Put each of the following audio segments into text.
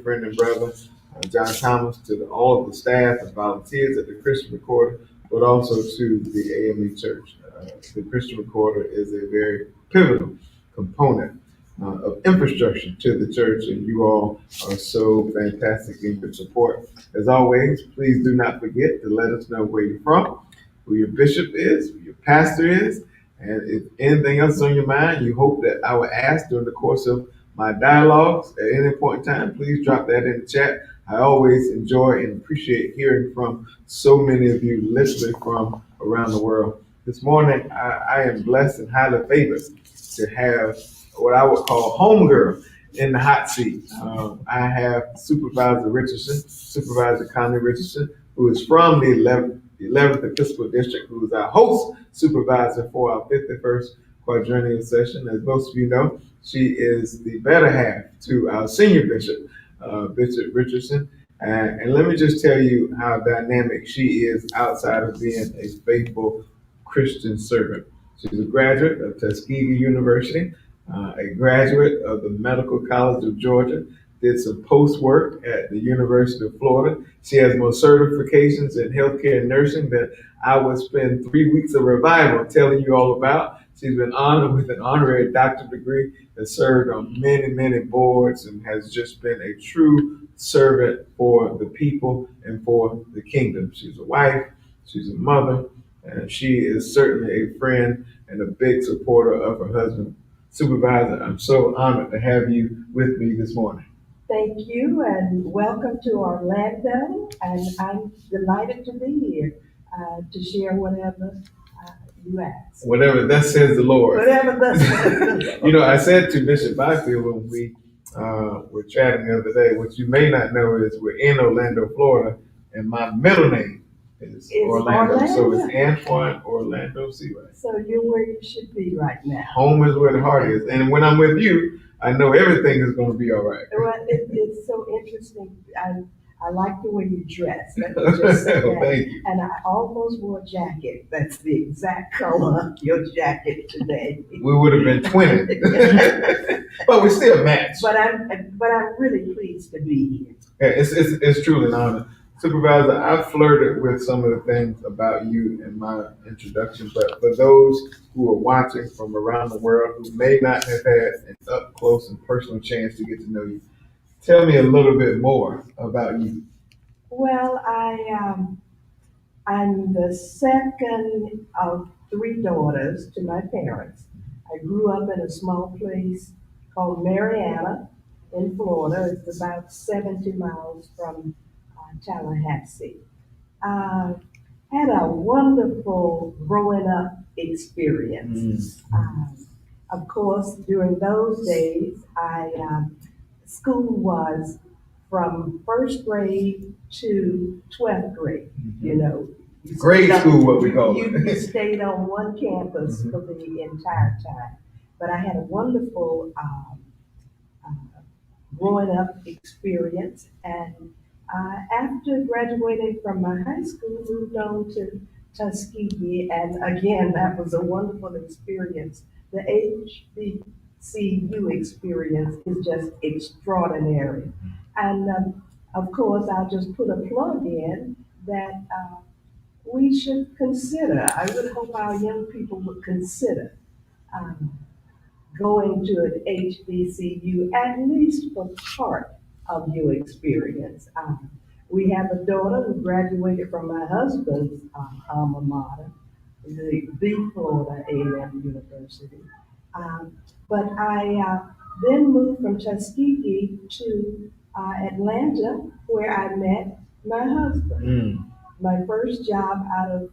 friend and brother, John Thomas, to all of the staff and volunteers at the Christian Recorder, but also to the AME Church. The Christian Recorder is a very pivotal component of infrastructure to the church, and you all are so fantastic in your support. As always, please do not forget to let us know where you're from, who your bishop is, who your pastor is, and if anything else is on your mind, you hope that I will ask during the course of my dialogues at any point in time, please drop that in the chat. I always enjoy and appreciate hearing from so many of you listening from around the world. This morning, I am blessed and highly favored to have what I would call homegirl in the hot seat. I have Supervisor Richardson, Supervisor Connie Richardson, who is from the 11th Episcopal District, who is our host supervisor for our 51st quadrennial session. As most of you know, she is the better half to our senior bishop, Bishop Richardson. And let me just tell you how dynamic she is outside of being a faithful Christian servant. She's a graduate of Tuskegee University, a graduate of the Medical College of Georgia, did some post work at the University of Florida. She has more certifications in healthcare and nursing that I would spend 3 weeks of revival telling you all about. She's been honored with an honorary doctorate degree, has served on many, many boards, and has just been a true servant for the people and for the kingdom. She's a wife, she's a mother, and she is certainly a friend and a big supporter of her husband. Supervisor, I'm so honored to have you with me this morning. Thank you, and welcome to Orlando, and I'm delighted to be here to share whatever you ask. Whatever that says the Lord. Whatever that says. You know, I said to Bishop Byfield when we were chatting the other day, what you may not know is we're in Orlando, Florida, and my middle name is Orlando. So it's Antoine Orlando Seaway. So you're where you should be right now. Home is where the heart is. And when I'm with you, I know everything is going to be all right. Well, it's so interesting. I like the way you dress. Let me just say that. Thank you. And I almost wore a jacket. That's the exact color of your jacket today. We would have been twinning, but we still match. But I'm really pleased to be here. Yeah, it's truly an honor. Supervisor, I flirted with some of the things about you in my introduction, but for those who are watching from around the world who may not have had an up close and personal chance to get to know you, tell me a little bit more about you. Well, I'm the second of 3 daughters to my parents. I grew up in a small place called Mariana in Florida. It's about 70 miles from Tallahassee. Had a wonderful growing up experience. Of course, during those days, school was from first grade to 12th grade, you know. Grade school, what we call it. You stayed on one campus for the entire time. But I had a wonderful growing up experience, and after graduating from my high school, moved on to Tuskegee, and again, that was a wonderful experience. The HBCU experience is just extraordinary. And of course, I'll just put a plug in that we should consider, I would hope our young people would consider going to an HBCU, at least for part of your experience. We have a daughter who graduated from my husband's alma mater, the Florida A&M University. But I then moved from Tuskegee to Atlanta, where I met my husband. My first job out of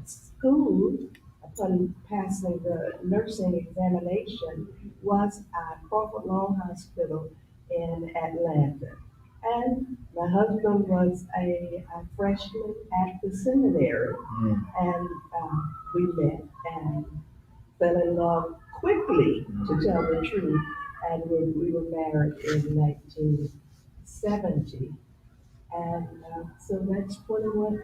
school, upon passing the nursing examination, was at Crawford Long Hospital in Atlanta. And my husband was a freshman at the seminary, and we met and fell in love quickly, to tell the truth, and we were married in 1970. And so that's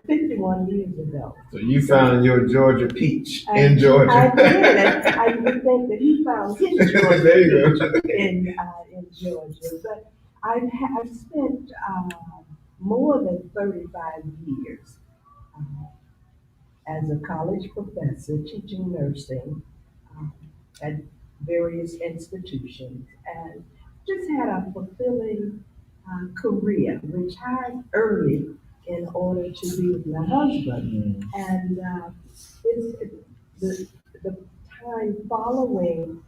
51 years ago. So you found your Georgia peach in Georgia. I did. And I would think that he found his Georgia there you peach go. in Georgia. I've spent more than 35 years as a college professor teaching nursing um, at various institutions, and just had a fulfilling career. Retired early in order to be with my husband, and it's the the time following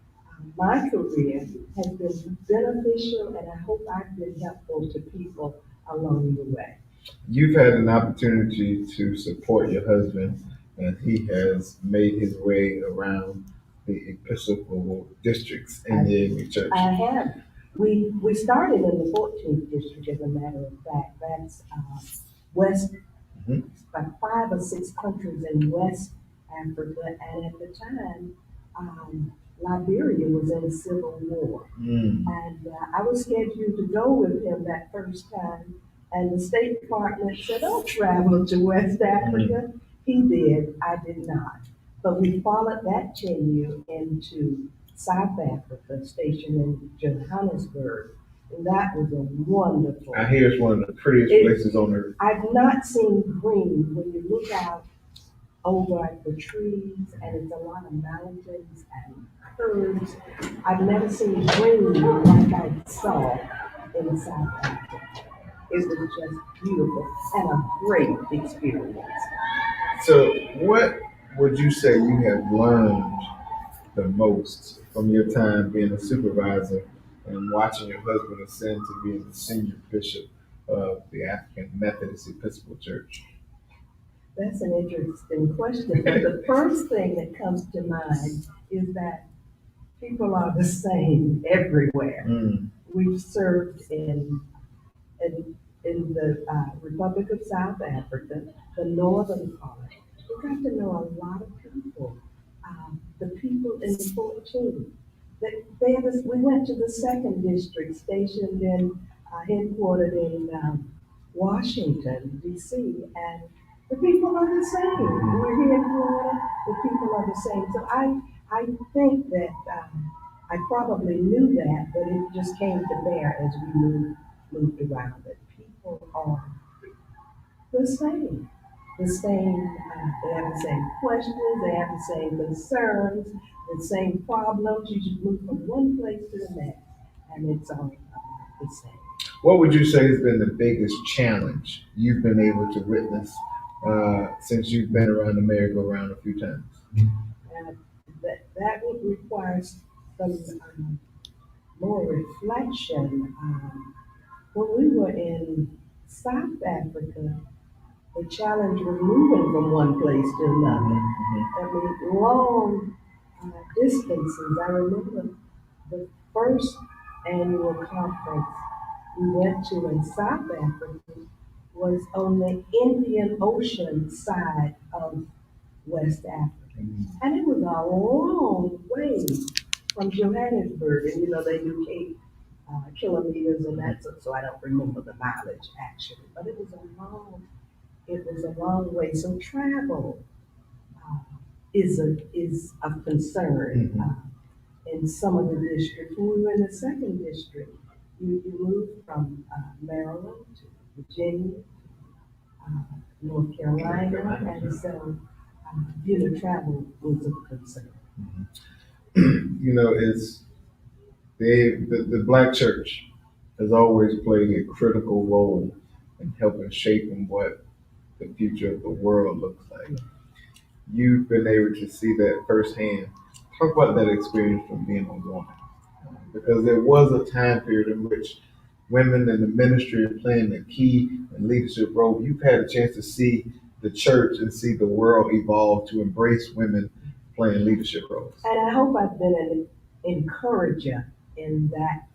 my career has been beneficial, and I hope I've been helpful to people along the way. You've had an opportunity to support your husband, and he has made his way around the Episcopal districts in the AME Church. I have. We started in the 14th district, as a matter of fact. That's West, about 5 or 6 countries in West Africa, and at the time, Liberia was in a civil war. And I was scheduled to go with him that first time, and the State Department said, "Oh, travel to West Africa." He did, I did not. But we followed that tenure into South Africa, stationed in Johannesburg. And that was a wonderful. I hear it's one of the prettiest places on earth. I've not seen green when you look out over at the trees, and it's a lot of mountains and curves. I've never seen green like I saw in South Africa. It was just beautiful and a great experience. So, what would you say you have learned the most from your time being a supervisor and watching your husband ascend to being the senior bishop of the African Methodist Episcopal Church? That's an interesting question, but the first thing that comes to mind is that people are the same everywhere. We've served in the Republic of South Africa, the northern part. We got to know a lot of people. The people in the 14. We went to the second district, stationed in, headquartered in Washington, D.C., and the people are the same. We're here in Florida, the people are the same. So I think that I probably knew that, but it just came to bear as we moved around. That people are the same. They have the same questions, they have the same concerns, the same problems. You just move from one place to the next, and it's all about the same. What would you say has been the biggest challenge you've been able to witness since you've been around the merry-go-round a few times? That would require some more reflection. When we were in South Africa, the challenge was moving from one place to another. I mean, long distances. I remember the first annual conference we went to in South Africa was on the Indian Ocean side of West Africa. And it was a long way from Johannesburg, and they do kilometers and that, so I don't remember the mileage actually, but it was a long way. So travel is a concern in some of the districts. When we were in the second district, you move from Maryland to Virginia, North Carolina, and so travel was a concern. It's the Black church has always played a critical role in helping shaping what the future of the world looks like. You've been able to see that firsthand. Talk about that experience from being a woman, because there was a time period in which women in the ministry are playing a key and leadership role. You've had a chance to see the church and see the world evolve to embrace women playing leadership roles. And I hope I've been an encourager in that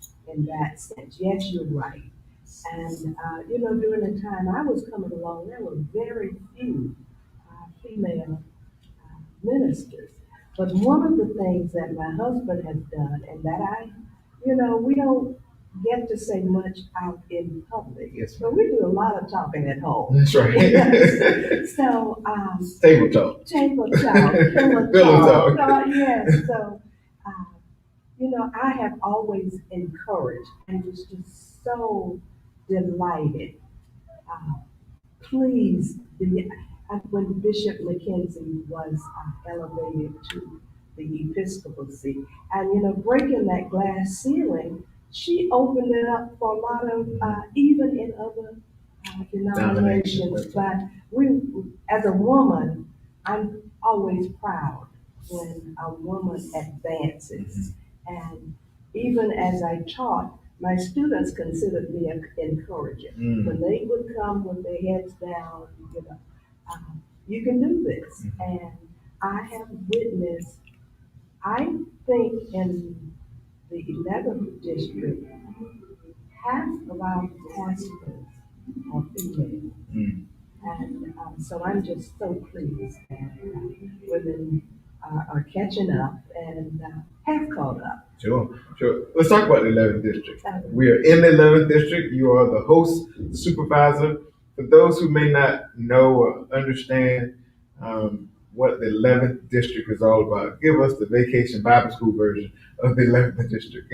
sense. Yes, you're right. And during the time I was coming along, there were very few female ministers. But one of the things that my husband has done, and that we don't get to say much out in public. Yes, but we do a lot of talking at home. That's right. Yes. So table talk. Pillow talk. Pillow talk. Yes. So I have always encouraged and was just so delighted. Uh, please, when Bishop McKenzie was elevated to the Episcopalcy, and breaking that glass ceiling, she opened it up for a lot of, even in other denominations. But as a woman, I'm always proud when a woman advances. And even as I taught, my students considered me an encourager. When they would come with their heads down, you can do this. And I have witnessed, I think in the 11th district, half of our pastors are female. And so I'm just so pleased that women are catching up and have caught up. Sure. Let's talk about the 11th district. We are in the 11th district. You are the host, the supervisor. For those who may not know or understand what the 11th district is all about, give us the Vacation Bible School version of the 11th district.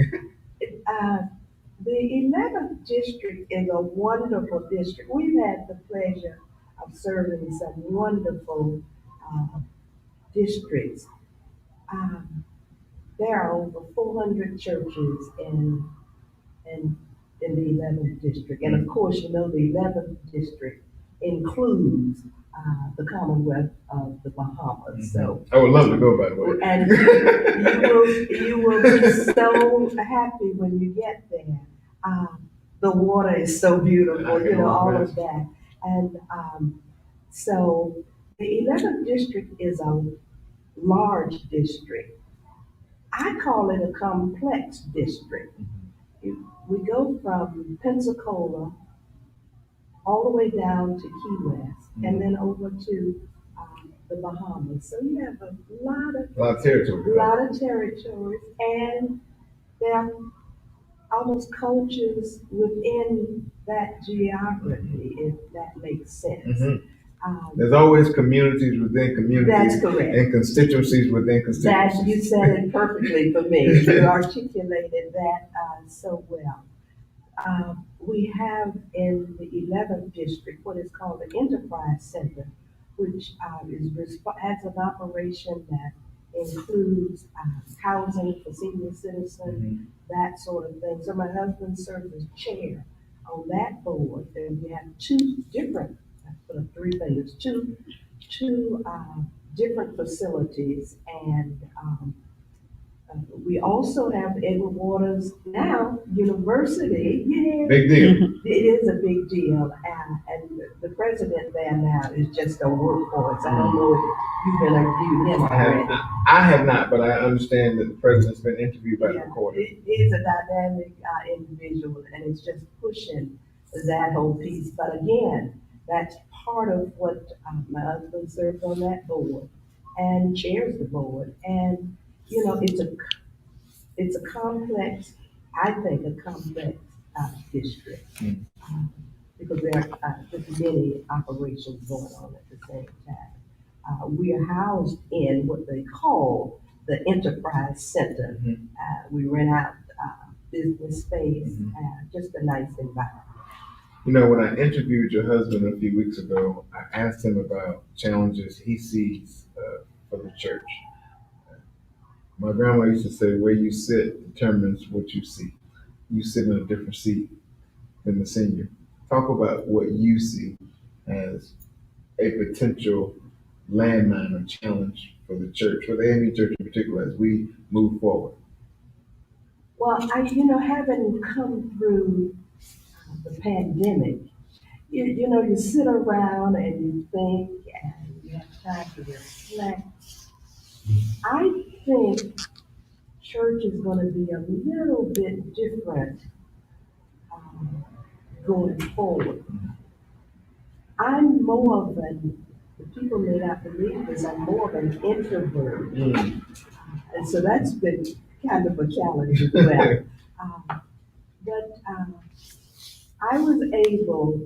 The 11th district is a wonderful district. We've had the pleasure of serving some wonderful districts. Um, there are over 400 churches in the 11th district. And of course, the 11th district includes the Commonwealth of the Bahamas. So I would love to go, by the way. and you will be so happy when you get there. The water is so beautiful, all of that. And so the 11th district is a large district. I call it a complex district. We go from Pensacola all the way down to Key West and then over to the Bahamas. So you have a lot of territories, and there are almost cultures within that geography, if that makes sense. There's always communities within communities. That's correct. And constituencies within constituencies. You said it perfectly for me. You articulated that so well. We have in the 11th district what is called the Enterprise Center, which has an operation that includes housing for senior citizens, that sort of thing. So my husband serves as chair on that board, and we have two different facilities, and we also have Edward Waters now University. Yeah, big deal. It is a big deal, and the president there now is just a workhorse. I don't know if you've interviewed him already. I have not, but I understand that the president's been interviewed by the recorder. He's a dynamic individual, and it's just pushing that whole piece. But again, that's part of what my husband serves on that board and chairs the board. And it's a complex, I think, a complex district because there are just many operations going on at the same time. We are housed in what they call the Enterprise Center. We rent out business space, just a nice environment. When I interviewed your husband a few weeks ago, I asked him about challenges he sees for the church. My grandma used to say, where you sit determines what you see. You sit in a different seat than the senior. Talk about what you see as a potential landmine or challenge for the church, for the AME church in particular, as we move forward. Well, having come through the pandemic, you sit around and you think and you have time to reflect. I think church is going to be a little bit different going forward. I'm more of the people may not believe this, I'm more of an introvert. And so that's been kind of a challenge as well. But I was able,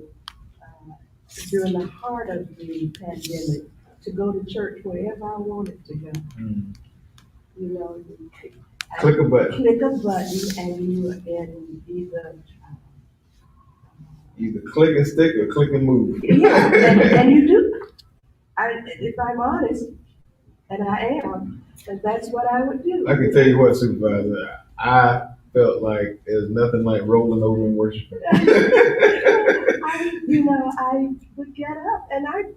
during the heart of the pandemic, to go to church wherever I wanted to go. Click a button. Click a button and you are in Either click and stick or click and move. yeah, and you do. If I'm honest, and I am, and that's what I would do. I can tell you what, Supervisor, I felt like there's nothing like rolling over and worshiping. I would get up, and I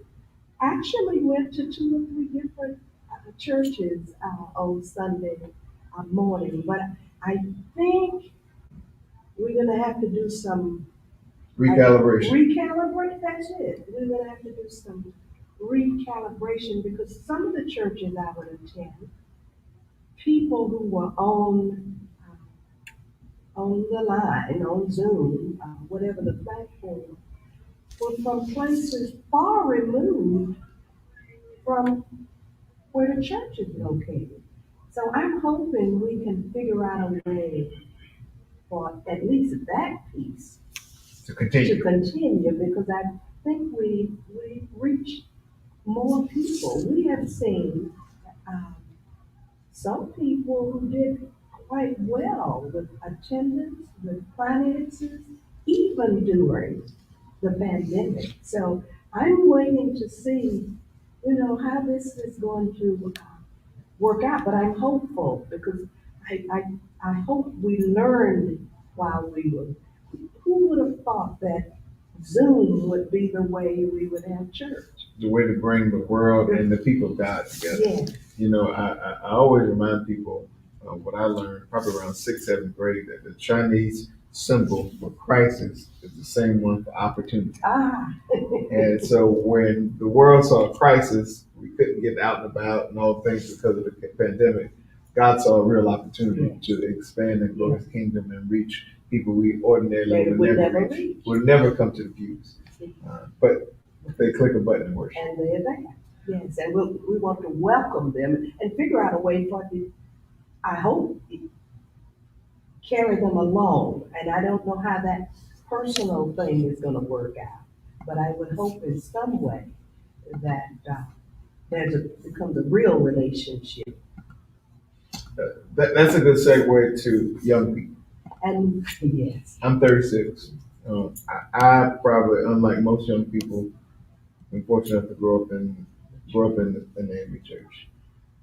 actually went to 2 or 3 different churches on Sunday morning. But I think we're gonna have to do some Recalibration. recalibrate. That's it. We're gonna have to do some recalibration because some of the churches I would attend, people who were on the line, on Zoom, whatever the platform, were from places far removed from where the church is located. So I'm hoping we can figure out a way for at least that piece To continue. because I think we reach more people. We have seen um, some people who did quite well with attendance, with finances, even during the pandemic. So I'm waiting to see, how this is going to work out. But I'm hopeful because I hope we learned while we were. Who would have thought that Zoom would be the way we would have church? The way to bring the world and the people of God together. Yeah. I always remind people what I learned probably around 6th, 7th grade, that the Chinese symbol for crisis is the same one for opportunity. And so when the world saw a crisis, we couldn't get out and about and all things because of the pandemic. God saw a real opportunity to expand and grow His kingdom and reach people we ordinarily would never reach. Would never come to the pews. But they click a button and worship. And they're there. Yes, and we want to welcome them and figure out a way I hope, carry them along. And I don't know how that personal thing is going to work out, but I would hope in some way that becomes a real relationship. That's a good segue to young people. And yes, I'm 36. I probably, unlike most young people, been fortunate enough to grow up in the AME church.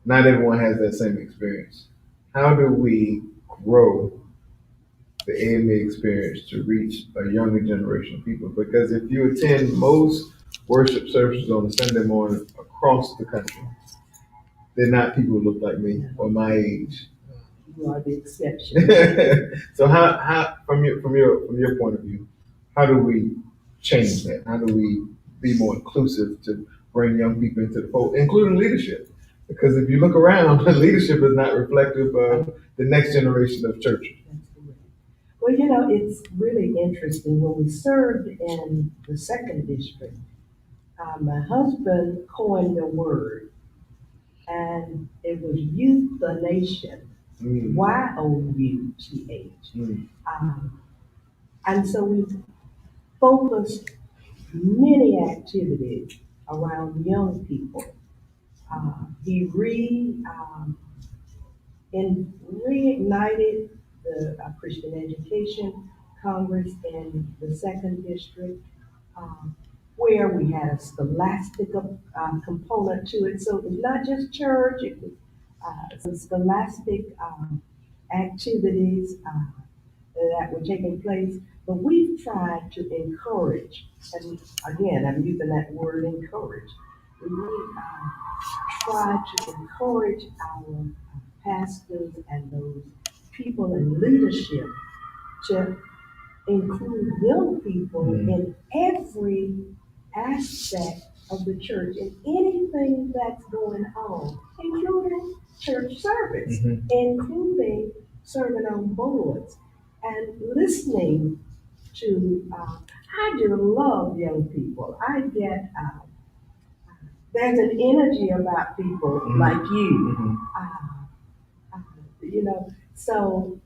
Not everyone has that same experience. How do we grow the AME experience to reach a younger generation of people? Because if you attend most worship services on a Sunday morning across the country, they're not people who look like me or my age. You are the exception. So how from your point of view, how do we change that? How do we be more inclusive to bring young people into the fold, including leadership? Because if you look around, leadership is not reflective of the next generation of churches. Well, it's really interesting. When we served in the 2nd district, my husband coined a word, and it was youth the nation. YOUTH. And so we focused many activities around young people. He reignited the Christian Education Congress in the 2nd district, where we had a scholastic component to it. So it was not just church, it was some scholastic activities that were taking place. But we've tried to encourage, and again, I'm using that word encourage. We try to encourage our pastors and those people in leadership to include young people in every aspect of the church, in anything that's going on, including church service, including serving on boards and listening to, I just love young people. I get, there's an energy about people like you. So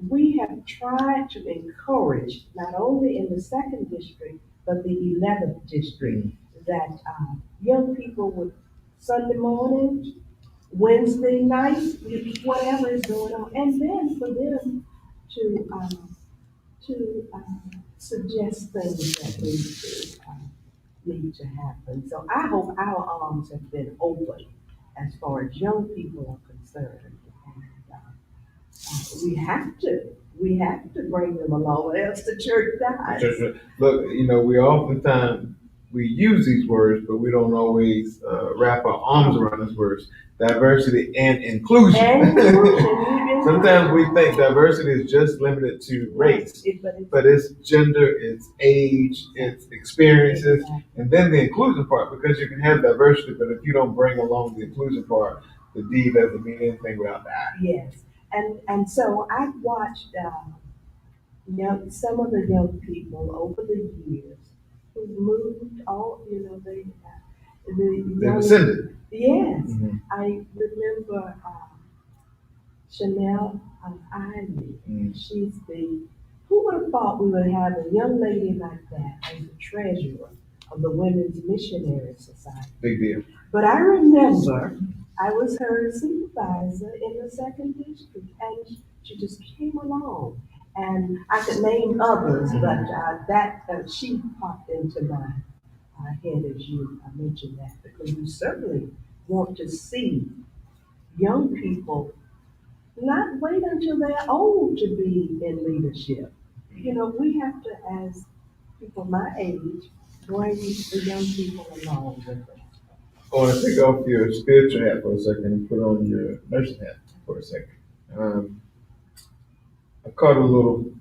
we have tried to encourage, not only in the 2nd district, but the 11th district, that young people would Sunday mornings Wednesday night, whatever is going on, and then for them to suggest things that need to happen. So I hope our arms have been open as far as young people are concerned. And we have to bring them along, or else the church dies. Look, we oftentimes we use these words, but we don't always wrap our arms around these words. Diversity and inclusion. Sometimes we think diversity is just limited to race, but it's gender, it's age, it's experiences, and then the inclusion part, because you can have diversity, but if you don't bring along the inclusion part, the D doesn't mean anything without the I. Yes, and so I've watched some of the young people over the years who moved They ascended. Yes, Mm-hmm. I remember Chanel Ivy. Mm-hmm. She's who would have thought we would have a young lady like that as the treasurer of the Women's Missionary Society? Big deal. But I remember I was her supervisor in the 2nd District, and she just came along. And I could name others, but she popped into my head as you mentioned that, because we certainly want to see young people not wait until they're old to be in leadership. We have to, as people my age, bring the young people along with us. I want to take off your spiritual hat for a second and put on your nursing hat for a second. I caught a little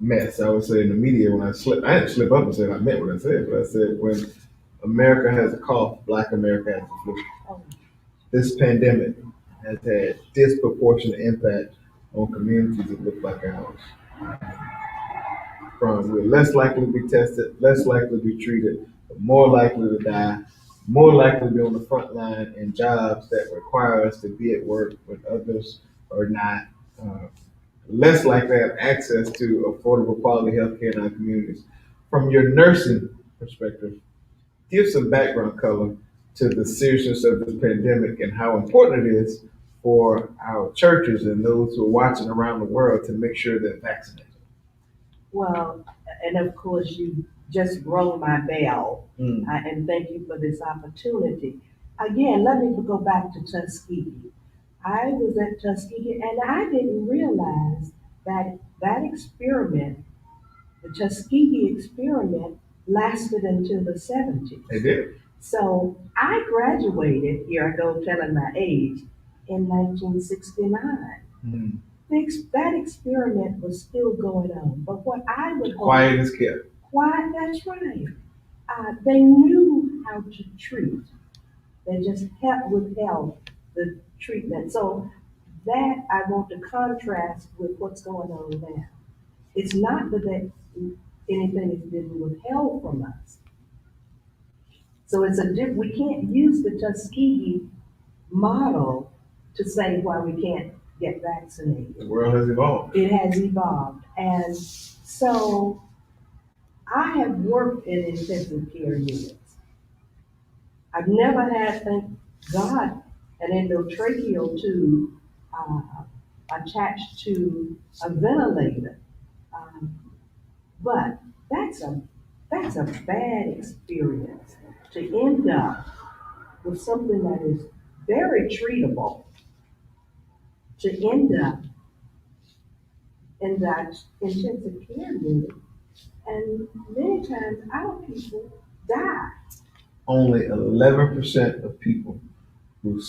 mess, I would say, in the media when I slipped. I didn't slip up and say I meant what I said, but I said when America has a cough, Black America has a flu. Oh. This pandemic has had disproportionate impact on communities that look like ours. We're less likely to be tested, less likely to be treated, more likely to die, more likely to be on the front line in jobs that require us to be at work when others are not. Less likely to have access to affordable quality health care in our communities. From your nursing perspective, give some background color to the seriousness of this pandemic and how important it is for our churches and those who are watching around the world to make sure they're vaccinated. Well, and of course, you just rung my bell, and thank you for this opportunity. Again, let me go back to Tuskegee. I was at Tuskegee, and I didn't realize that experiment, the Tuskegee experiment, lasted until the 70s. It did. So I graduated, here I go telling my age, in 1969. Mm. That experiment was still going on, but what I would hope— Quiet as kept. Quiet, that's right. They knew how to treat. They just withheld the treatment. So that I want to contrast with what's going on now. It's not that anything has been withheld from us. So we can't use the Tuskegee model to say why we can't get vaccinated. The world has evolved. It has evolved. And so I have worked in intensive care units. I've never had, thank God, an endotracheal tube attached to a ventilator. But that's a bad experience to end up with something that is very treatable, to end up in that intensive care unit, and many times our people die. Only 11% of people who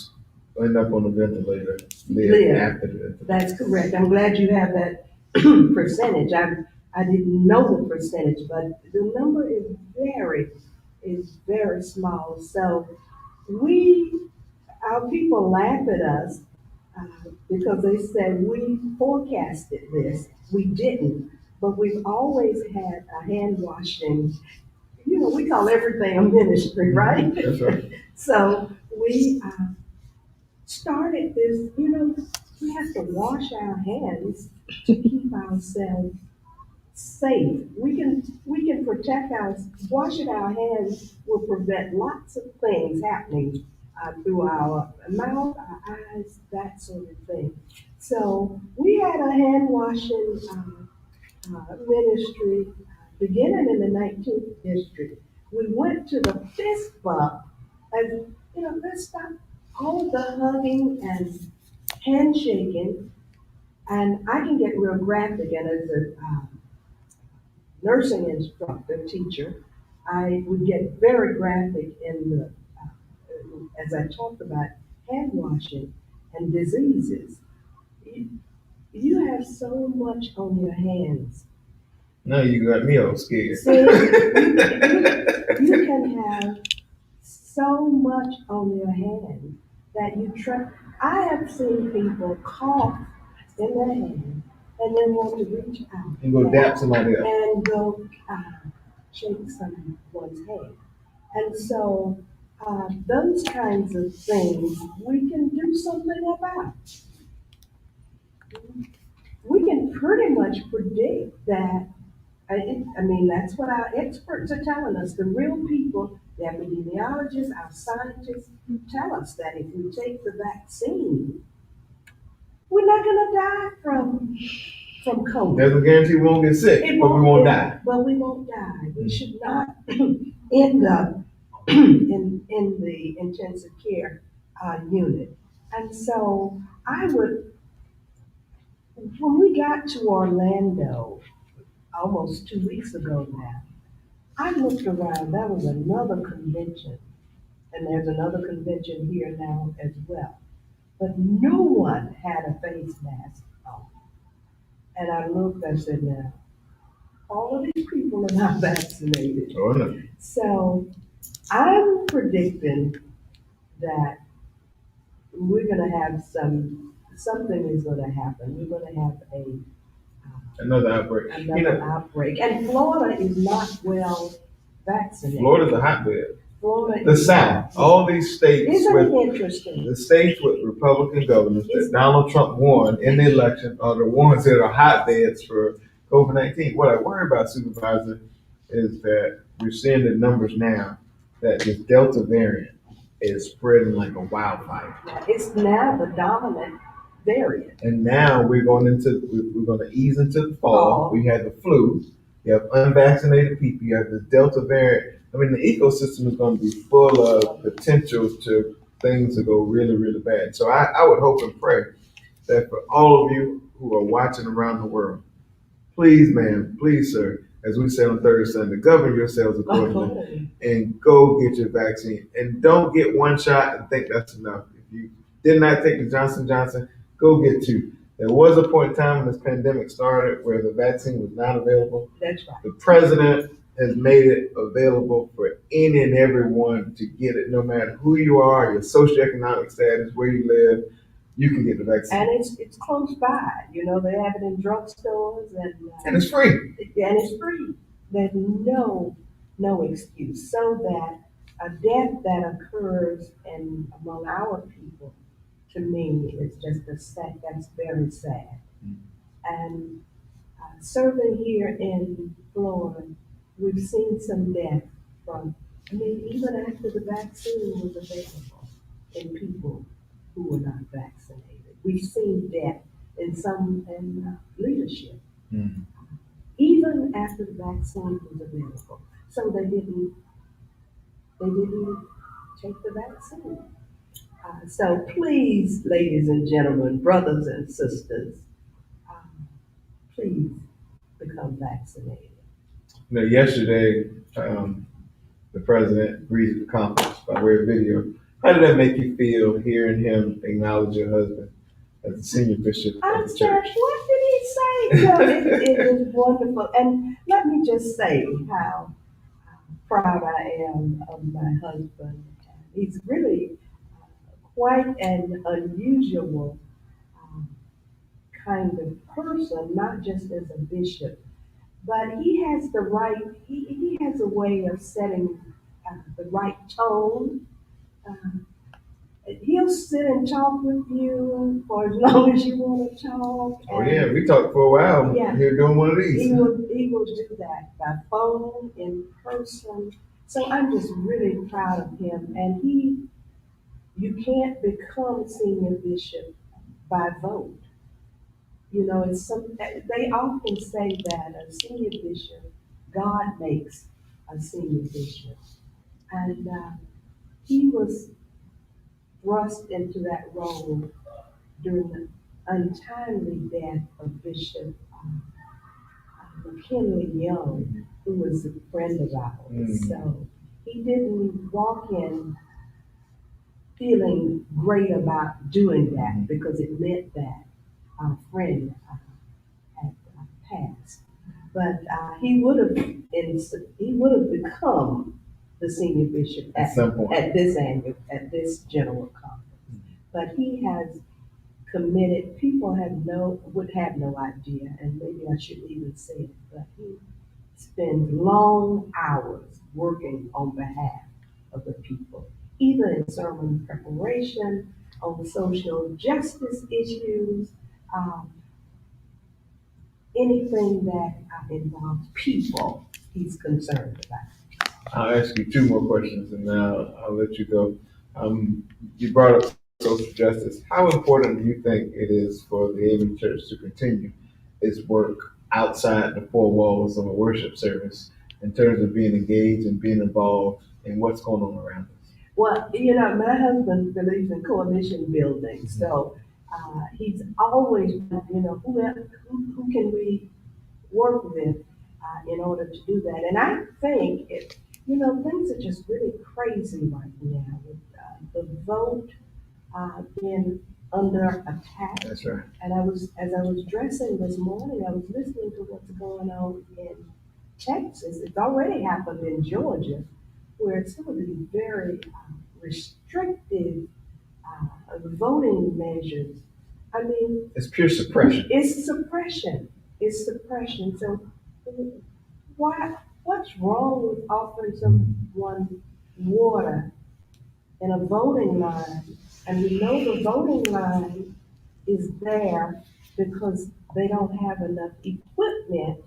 end up on the ventilator live after the ventilator. That's correct. I'm glad you have that percentage. I didn't know the percentage, but the number is very small. So our people laugh at us because they said we forecasted this. We didn't, but we've always had a hand washing. We call everything a ministry, right? That's right. So we started this, we have to wash our hands to keep ourselves safe. We can protect washing our hands will prevent lots of things happening through our mouth, our eyes, that sort of thing. So we had a hand washing ministry beginning in the 19th district. We went to the fist bump, and let's stop all the hugging and handshaking. And I can get real graphic, and as a nursing instructor, teacher, I would get very graphic in as I talked about hand washing and diseases. You, you have so much on your hands. Now you got me all scared. See, you can have so much on your hands that you try. I have seen people cough in their hand and then want to reach out And go dap somebody else. and go shake someone's hand. And so those kinds of things we can do something about. We can pretty much predict that. That's what our experts are telling us. The real people, the epidemiologists, our scientists, tell us that if we take the vaccine, we're not going to die from COVID. Doesn't guarantee we won't get sick, but we won't die. But we won't die. We should not end up in the intensive care unit. And so when we got to Orlando, almost 2 weeks ago now, I looked around, there was another convention, and there's another convention here now as well. But no one had a face mask on. And I looked, I said, now, all of these people are not vaccinated. Oh, no. So I'm predicting that we're gonna have something is gonna happen. We're gonna have Another outbreak. another outbreak. And Florida is not well vaccinated. Florida's a hotbed. Florida The is South, all these states Isn't with it interesting? the states with Republican governors that Donald Trump won in the election are the ones that are hotbeds for COVID-19. What I worry about, Supervisor, is that we're seeing the numbers now that this Delta variant is spreading like a wildfire. It's now the dominant variant. And now we're going to ease into the fall. We had the flu. You have unvaccinated people. You have the Delta variant. I mean, the ecosystem is going to be full of potential to things to go really, really bad. So I would hope and pray that for all of you who are watching around the world, please, ma'am, please, sir, as we said on Thursday Sunday, govern yourselves accordingly and go get your vaccine. And don't get one shot and think that's enough. If you did not take the Johnson & Johnson, go get two. There was a point in time when this pandemic started where the vaccine was not available. That's right. The president has made it available for any and everyone to get it, no matter who you are, your socioeconomic status, where you live, you can get the vaccine. And it's close by. They have it in drugstores And it's free. And it's free. There's no excuse. So that a death that occurs among our people, to me, is just that's very sad. And serving here in Florida, we've seen some death even after the vaccine was available in people who were not vaccinated. We've seen death in leadership, even after the vaccine was available. So they didn't take the vaccine. So please, ladies and gentlemen, brothers and sisters, please become vaccinated. Yesterday, the president greeted the conference by way of video. How did that make you feel hearing him acknowledge your husband as the senior bishop of the church? What did he say? It was wonderful. And let me just say how proud I am of my husband. He's really quite an unusual kind of person, not just as a bishop, but he has he has a way of setting the right tone. He'll sit and talk with you for as long as you want to talk. Oh yeah, we talked for a while. Yeah, here doing one of these. He will do that by phone, in person. So I'm just really proud of him, and You can't become senior bishop by vote. You know, they often say that a senior bishop, God makes a senior bishop. And he was thrust into that role during the untimely death of Bishop McKinley Young, who was a friend of ours. So he didn't walk in feeling great about doing that because it meant that our friend had passed. But he would have become the senior bishop At some point. at this general conference. But he has committed. People would have no idea, and maybe I shouldn't even say it, but he spends long hours working on behalf of the people, either in sermon preparation, on social justice issues, um, anything that involves people, he's concerned about. I'll ask you two more questions and then I'll let you go. You brought up social justice. How important do you think it is for the AME Church to continue its work outside the four walls of a worship service in terms of being engaged and being involved in what's going on around us? Well, you know, my husband believes in coalition building, so he's always, who can we work with in order to do that? And I think things are just really crazy right now with the vote being under attack. That's right. And as I was dressing this morning, I was listening to what's going on in Texas. It's already happened in Georgia, where some of these very restrictive voting measures. I mean, It's pure suppression. it's suppression. It's suppression. So what's wrong with offering someone water in a voting line? And we know the voting line is there because they don't have enough equipment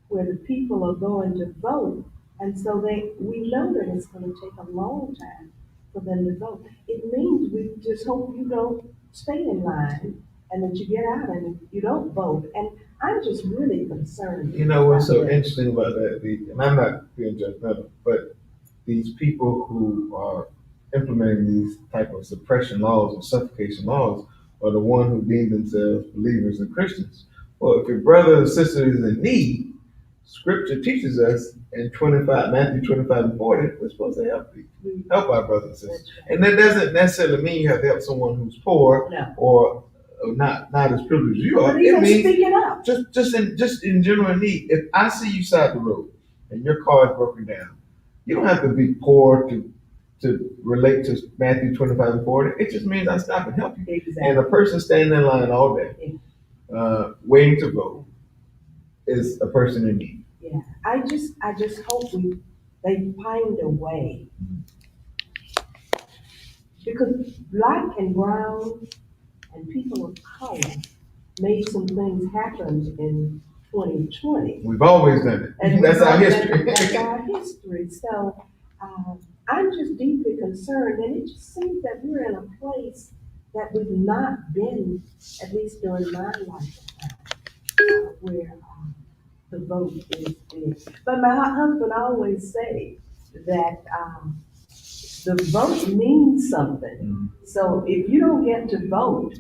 where the people are going to vote. And so we know that it's going to take a long time for them to vote. It means we just hope you don't stay in line and that you get out and you don't vote. And I'm just really concerned. You know what's so about that. interesting about that, and I'm not being judgmental, but these people who are implementing these type of suppression laws and suffocation laws are the one who deem themselves believers and Christians. Well, if your brother or sister is in need, Scripture teaches us in Matthew 25 and 40, we're supposed to help our brothers and sisters. And that doesn't necessarily mean you have to help someone who's poor No. or not as privileged as you are. But It even means speaking up. just in general need. If I see you side the road and your car is broken down, you don't have to be poor to relate to Matthew 25 and 40. It just means I stop and help you. Exactly. And a person standing in line all day, waiting to vote, is a person in need. Yeah, I just hope they find a way. Because black and brown and people of color made some things happen in 2020. We've always done it. And That's our history. That's our history. So I'm just deeply concerned, and it just seems that we're in a place that we've not been, at least during my lifetime, where the vote is big. But my husband always say that the vote means something. Mm-hmm. So if you don't get to vote,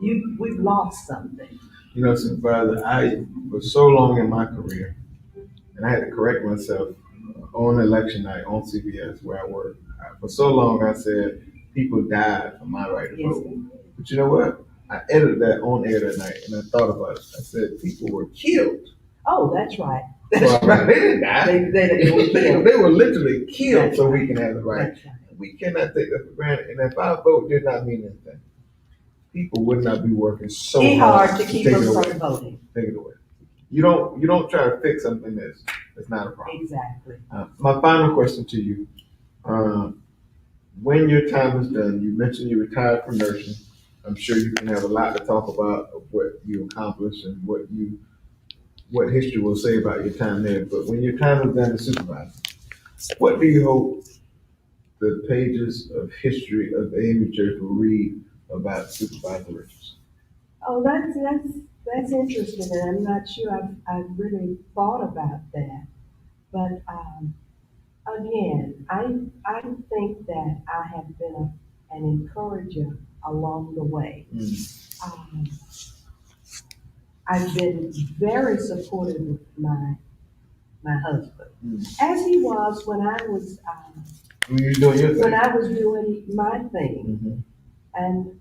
we've lost something. You know, Supervisor, I was so long in my career, and I had to correct myself on election night on CBS where I work. For so long, I said people died for my right to vote. But you know what? I edited that on air that night, and I thought about it. I said people were killed. Oh, that's right. That's right. They didn't die. They were killed. They were literally killed That's so right. we can have the right. That's right. We cannot take that for granted. And if our vote did not mean anything, people would not be working so It's hard hard to keep take them it away. from voting. Take it away. You don't try to fix something that's not a problem. Exactly. My final question to you: when your time is done, you mentioned you retired from nursing. I'm sure you can have a lot to talk about of what you accomplished and what history will say about your time there. But when your time is done as supervisor, what do you hope the pages of history of AME Church will read about Supervisor Richardson. Oh, that's interesting, and I'm not sure I've really thought about that. But, again, I think that I have been an encourager along the way. Um, I've been very supportive of my husband, as he was when I was, When you're doing your when thing. I was doing my thing. And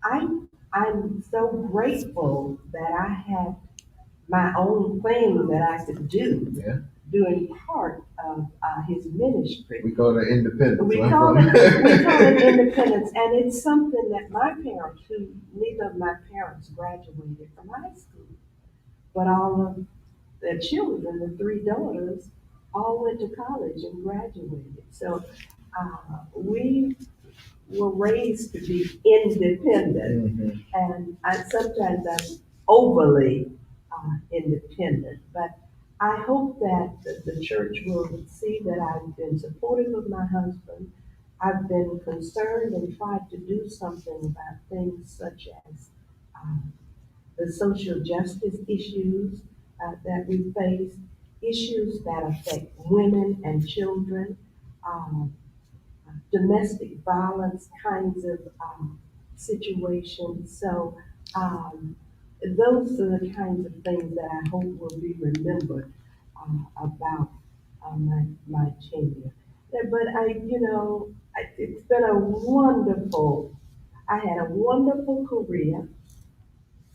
I'm so grateful that I had my own thing that I could do, Yeah. doing part of his ministry. We call it independence. We right? call it independence, and it's something that my parents, who neither of my parents graduated from high school, but all of their children, the three daughters, all went to college and graduated. So we were raised to be independent, and sometimes I'm overly independent, but I hope that the church will see that I've been supportive of my husband. I've been concerned and tried to do something about things such as the social justice issues that we face, issues that affect women and children, um, domestic violence kinds of situations. So those are the kinds of things that I hope will be remembered about my tenure. But it's been a wonderful, I had a wonderful career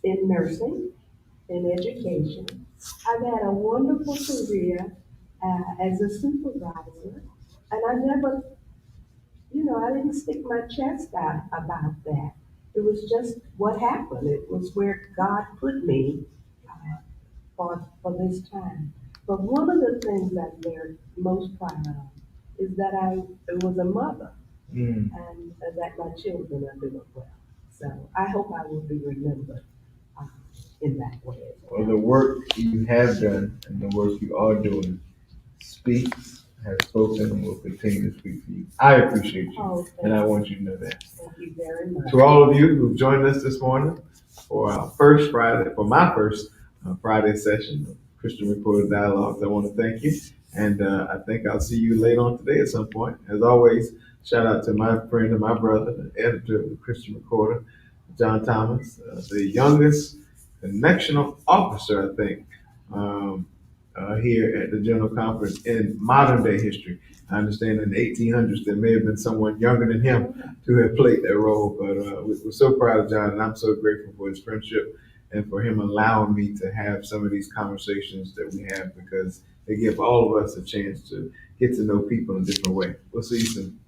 in nursing, in education. I've had a wonderful career as a supervisor, and I never, I didn't stick my chest out about that. It was just what happened. It was where God put me for this time. But one of the things I'm very most proud of is that I was a mother and that my children are doing well. So I hope I will be remembered uh, in that way as well. Well, the work you have done and the work you are doing speaks, has spoken, and will continue to speak for you. I appreciate you, and I want you to know that. Thank you very much. To all of you who've joined us this morning for our first Friday, for my first Friday session of Christian Reporter Dialogues, I want to thank you, and I think I'll see you later on today at some point. As always, shout out to my friend and my brother, the editor of the Christian Recorder, John Thomas, the youngest connectional officer, I think, here at the General Conference in modern day history. I understand in the 1800s there may have been someone younger than him to have played that role, but we're so proud of John, and I'm so grateful for his friendship and for him allowing me to have some of these conversations that we have, because they give all of us a chance to get to know people in a different way. We'll see you soon.